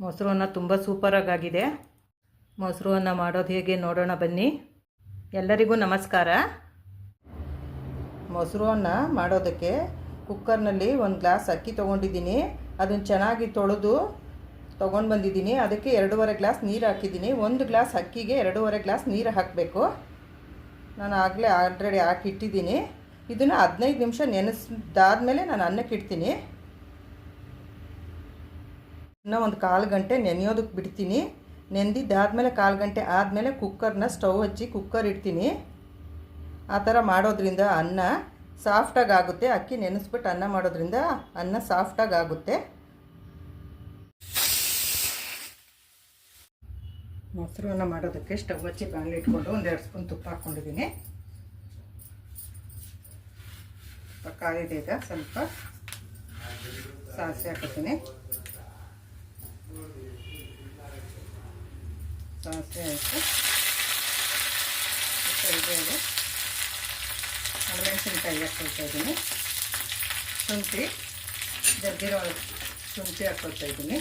ಮೊಸರು ಅನ್ನ ತುಂಬ ಸೂಪರಾಗಿದೆ. ಮೊಸರು ಅನ್ನ ಮಾಡೋದು ಹೇಗೆ ನೋಡೋಣ ಬನ್ನಿ. ಎಲ್ಲರಿಗೂ ನಮಸ್ಕಾರ. ಮೊಸರು ಅನ್ನ ಮಾಡೋದಕ್ಕೆ ಕುಕ್ಕರ್ನಲ್ಲಿ ಒಂದು ಗ್ಲಾಸ್ ಅಕ್ಕಿ ತೊಗೊಂಡಿದ್ದೀನಿ. ಅದನ್ನು ಚೆನ್ನಾಗಿ ತೊಳೆದು ತೊಗೊಂಡು ಬಂದಿದ್ದೀನಿ. ಅದಕ್ಕೆ 2.5 ಗ್ಲಾಸ್ ನೀರು ಹಾಕಿದ್ದೀನಿ. 1 ಗ್ಲಾಸ್ ಅಕ್ಕಿಗೆ 2.5 ಗ್ಲಾಸ್ ನೀರು ಹಾಕಬೇಕು. ನಾನು ಆಲ್ರೆಡಿ ಹಾಕಿಟ್ಟಿದ್ದೀನಿ. ಇದನ್ನು 15 ನಿಮಿಷ ನೆನೆಸಿದಾದ್ಮೇಲೆ ನಾನು ಅನ್ನಕ್ಕೆ ಇಡ್ತೀನಿ. ಇನ್ನೂ ಒಂದು 1/4 ಗಂಟೆ ನೆನೆಯೋದಕ್ಕೆ ಬಿಡ್ತೀನಿ. ನೆಂದಿದ್ದಾದಮೇಲೆ 1/4 ಗಂಟೆ ಆದಮೇಲೆ ಕುಕ್ಕರ್ನ ಸ್ಟವ್ ಹಚ್ಚಿ ಕುಕ್ಕರ್ ಇಡ್ತೀನಿ. ಆ ಥರ ಮಾಡೋದ್ರಿಂದ ಅನ್ನ ಸಾಫ್ಟಾಗಿ ಆಗುತ್ತೆ. ಅಕ್ಕಿ ನೆನೆಸ್ಬಿಟ್ಟು ಅನ್ನ ಮಾಡೋದ್ರಿಂದ ಅನ್ನ ಸಾಫ್ಟಾಗಿ ಆಗುತ್ತೆ. ಮೊಸರು ಅನ್ನ ಮಾಡೋದಕ್ಕೆ ಸ್ಟವ್ ಹಚ್ಚಿ ಬಾಣಲೆ ಇಟ್ಕೊಂಡು 1-2 ಸ್ಪೂನ್ ತುಪ್ಪ ಹಾಕ್ಕೊಂಡಿದ್ದೀನಿ. ತುಪ್ಪ ಕಾಯಿದೆ. ಈಗ ಸ್ವಲ್ಪ ಸಾಸಿವೆ ಹಾಕ್ತೀನಿ. ಸಾಸಿವೆ ಆಯಿತು. ಕರಿಬೇವು, ಒಣಮೆಣಸಿನ್ಕಾಯಿ ಹಾಕ್ಕೊಳ್ತಾ ಇದ್ದೀನಿ. ಶುಂಠಿ, ಜಜ್ಜಿರೋ ಶುಂಠಿ ಹಾಕ್ಕೊಳ್ತಾ ಇದ್ದೀನಿ.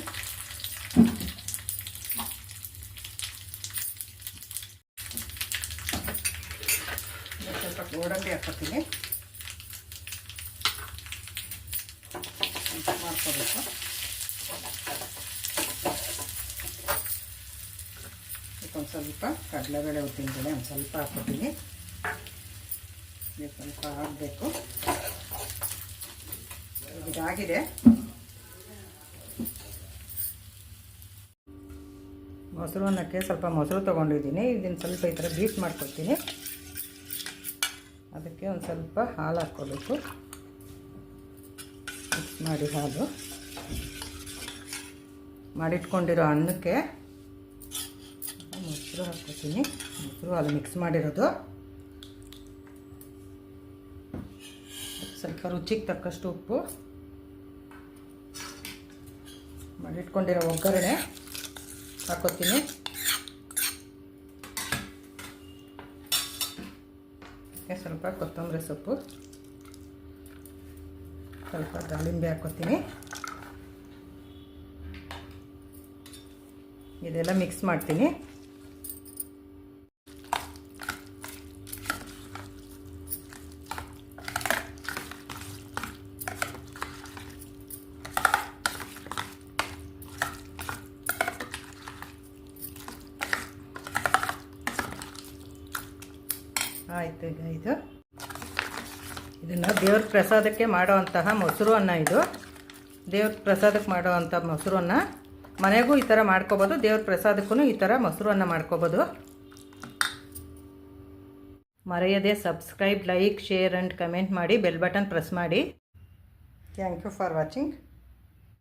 ಸ್ವಲ್ಪ ಗೋಡಂಬಿ ಹಾಕ್ಕೊತೀನಿ. ಮಾಡ್ಕೋಬೇಕು. ಒಂದು ಸ್ವಲ್ಪ ಕಡಲೆಬೇಳೆ, ಉದ್ದಿನಬೇಳೆ ಒಂದು ಸ್ವಲ್ಪ ಹಾಕ್ಕೊತೀನಿ. ಸ್ವಲ್ಪ ಹಾಕಬೇಕು. ಇದಾಗಿದೆ. ಮೊಸರು ಅನ್ನಕ್ಕೆ ಸ್ವಲ್ಪ ಮೊಸರು ತೊಗೊಂಡಿದ್ದೀನಿ. ಇದನ್ನು ಸ್ವಲ್ಪ ಈ ಥರ ಬೀಟ್ ಮಾಡ್ಕೊಳ್ತೀನಿ. ಅದಕ್ಕೆ ಒಂದು ಸ್ವಲ್ಪ ಹಾಲು ಹಾಕ್ಕೋಬೇಕು. ಮಿಕ್ಸ್ ಮಾಡಿ ಹಾಲು ಮಾಡಿಟ್ಕೊಂಡಿರೋ ಅನ್ನಕ್ಕೆ ಮೊಸರು ಹಾಕ್ಕೊತೀನಿ. ಮೊಸರು ಹಾಲು ಮಿಕ್ಸ್ ಮಾಡಿರೋದು. ಸ್ವಲ್ಪ ರುಚಿಗೆ ತಕ್ಕಷ್ಟು ಉಪ್ಪು, ಮಾಡಿಟ್ಕೊಂಡಿರೋ ಒಗ್ಗರಣೆ ಹಾಕ್ಕೊತೀನಿ. ಸ್ವಲ್ಪ ಕೊತ್ತಂಬರಿ ಸೊಪ್ಪು, ಸ್ವಲ್ಪ ದಾಳಿಂಬೆ ಹಾಕ್ಕೊತೀನಿ. ಇದೆಲ್ಲ ಮಿಕ್ಸ್ ಮಾಡ್ತೀನಿ. ಆಯಿತು. ಈಗ ಇದನ್ನು ದೇವ್ರ ಪ್ರಸಾದಕ್ಕೆ ಮಾಡೋವಂತಹ ಮೊಸರು ಅನ್ನ. ಇದು ದೇವ್ರ ಪ್ರಸಾದಕ್ಕೆ ಮಾಡೋವಂಥ ಮೊಸರು ಅನ್ನ. ಮನೆಗೂ ಈ ಥರ ಮಾಡ್ಕೋಬೋದು. ದೇವ್ರ ಪ್ರಸಾದಕ್ಕೂ ಈ ಥರ ಮೊಸರು ಅನ್ನ ಮಾಡ್ಕೋಬೋದು. ಮರೆಯದೆ subscribe, like, share and comment ಮಾಡಿ. ಬೆಲ್ ಬಟನ್ ಪ್ರೆಸ್ ಮಾಡಿ. Thank you for watching.